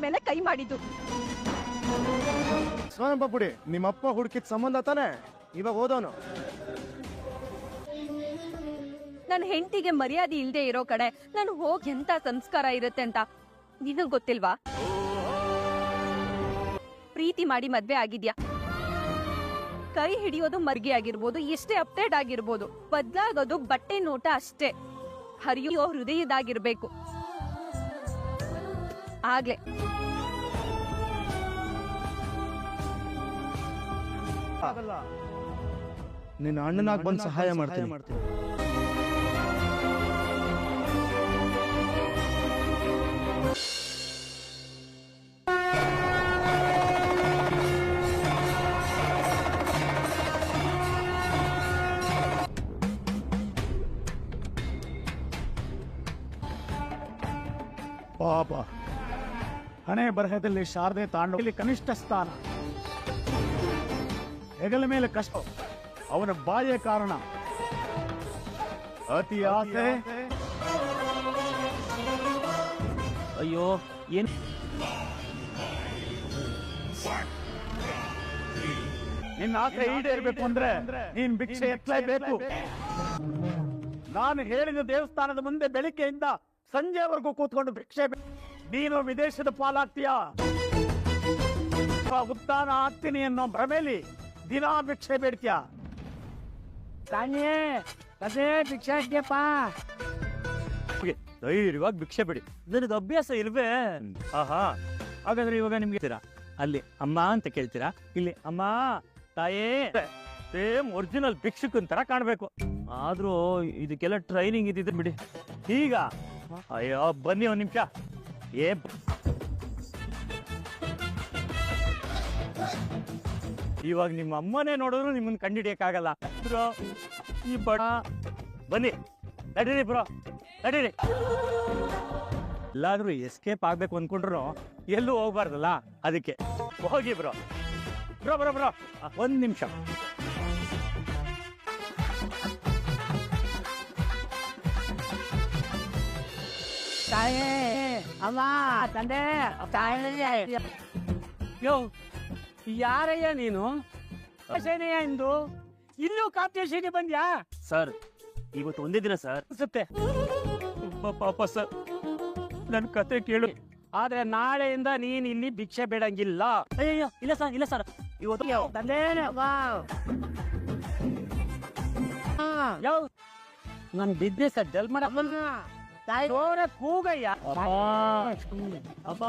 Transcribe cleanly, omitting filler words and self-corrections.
ಮೇಲೆ ಕೈ ಮಾಡಿದ್ದು. ಸ್ವಾನಪ್ಪ ಪುಡಿ, ನಿಮ್ಮಪ್ಪ ಹುಡುಕಿದ ಸಂಬಂಧ ತಾನೆ ಇವಾಗ ಓದೋನು. ನನ್ನ ಹೆಂಡತಿಗೆ ಮರ್ಯಾದೆ ಇಲ್ದೆ ಇರೋ ಕಡೆ ನಾನು ಹೋಗಿ ಎಂತ ಸಂಸ್ಕಾರ ಇರುತ್ತೆ ಅಂತ ನಿನಗ್ ಗೊತ್ತಿಲ್ವಾ? ಪ್ರೀತಿ ಮಾಡಿ ಮದ್ವೆ ಆಗಿದ್ಯಾ, ಕೈ ಹಿಡಿಯೋದು ಮರ್ಗಿ ಆಗಿರ್ಬೋದು, ಎಷ್ಟೇ ಅಪ್ಡೇಟ್ ಆಗಿರ್ಬೋದು, ಬದ್ಲಾಗೋದು ಬಟ್ಟೆ ನೋಟ ಅಷ್ಟೇ. ಹರಿಯೋ ಹೃದಯದಾಗಿರ್ಬೇಕು. ಆಗ್ಲೇ ನಿನ್ನ ಅಣ್ಣನಾಗ್ ಬಂದು ಸಹಾಯ ಮಾಡ್ತೀನಿ. ಪಾಪ, ಹಣೆ ಬರಹದಲ್ಲಿ ಶಾರದೆ ತಾಂಡು ಇಲ್ಲಿ ಕನಿಷ್ಠ ಸ್ಥಾನ, ಹೆಗಲ ಮೇಲೆ ಕಷ್ಟ, ಅವನ ಬಾಯೇ ಕಾರಣ. ಅತಿ ಆಸೆ, ಅಯ್ಯೋ ಏನ್ ನಿನ್ನ ಆಸೆ ಈಡೇರ್ಬೇಕು ಅಂದ್ರೆ ನೀನ್ ಭಿಕ್ಷೆ ಎತ್ತಲೇಬೇಕು. ನಾನು ಹೇಳಿದ ದೇವಸ್ಥಾನದ ಮುಂದೆ ಬೆಳಿಗ್ಗೆಯಿಂದ ಸಂಜೆವರೆಗೂ ಕೂತ್ಕೊಂಡು ಭಿಕ್ಷೆ ನೀನು ವಿದೇಶದ ಪಾಲಾಗ್ತೀಯ. ಉತ್ಥಾನ ಆಗ್ತೀನಿ ಅನ್ನೋ ಭ್ರಮೇಲಿ ದಿನಾ ಭಿಕ್ಷೆ ಬೇಡ್ತೀಯ. ಅದೇ ಭಿಕ್ಷೆ ಹಾಕ್ಯಪ್ಪ, ಧೈರ್ಯವಾಗಿ ಭಿಕ್ಷೆ ಬಿಡಿ, ನನಗೆ ಅಭ್ಯಾಸ ಇಲ್ವೇ? ಆಹಾ, ಹಾಗಾದ್ರೆ ಇವಾಗ ನಿಮ್ಗೆ ಅಲ್ಲಿ ಅಮ್ಮ ಅಂತ ಕೇಳ್ತೀರಾ, ಇಲ್ಲಿ ಅಮ್ಮ ತಾಯೇ, ಸೇಮ್ ಒರಿಜಿನಲ್ ಭಿಕ್ಷುಕನ್ ತರ ಕಾಣ್ಬೇಕು. ಆದ್ರೂ ಇದಕ್ಕೆಲ್ಲ ಟ್ರೈನಿಂಗ್ ಇದ್ದಿದ್ರೆ ಬಿಡಿ. ಈಗ ಅಯ್ಯೋ ಬನ್ನಿ ಒಂದ್ ನಿಮಿಷ. ಇವಾಗ ನಿಮ್ಮ ಅಮ್ಮನೇ ನೋಡಿದ್ರು ನಿಮ್ಮನ್ನ ಕಂಡಿಡಿಯಕ್ಕಾಗಲ್ಲ. ಈ ಬಡ ಬನ್ನಿ, ನಡೀರಿ ಬ್ರೋ, ನಡೀರಿ. ಎಲ್ಲಾದ್ರೂ ಎಸ್ಕೇಪ್ ಆಗ್ಬೇಕು ಅನ್ಕೊಂಡ್ರು ಎಲ್ಲೂ ಹೋಗ್ಬಾರ್ದಲ್ಲ, ಅದಕ್ಕೆ ಹೋಗಿ ಬ್ರೋ. ಬ್ರೋ ಬ್ರೋ ಬ್ರೋ ಒಂದ್ ನಿಮಿಷ. ತಾಯೇ, ಅಮ್ಮ, ತಂದೆ, ತಾಯಿ. ಯೋ ಯಾರಯ್ಯ ನೀನು? ಸೇನೆಯ ಇಂದು ಇಲ್ಲೂ ಕಾಪ್ಟೇಷನ್ಗೆ ಬಂದ್ಯಾ? ಸರ್ ಇವತ್ತು ಒಂದೇ ದಿನ ಸರ್ ಅನ್ಸುತ್ತೆ. ಪಾಪ ಸರ್, ನನ್ ಕತೆ ಕೇಳು. ಆದ್ರೆ ನಾಳೆಯಿಂದ ನೀನ್ ಇಲ್ಲಿ ಭಿಕ್ಷೆ ಬೇಡಂಗಿಲ್ಲ. ಅಯ್ಯಯ್ಯೋ ಇಲ್ಲ ಸರ್, ಇಲ್ಲ ಸರ್, ಇವತ್ತು ತಂದೆ, ನನ್ ಬಿಸ್ನೆಸ್ ಡಲ್ ಮಾಡ ತಾಯಿ ಕೂಗಯ್ಯ. ಅಪ್ಪ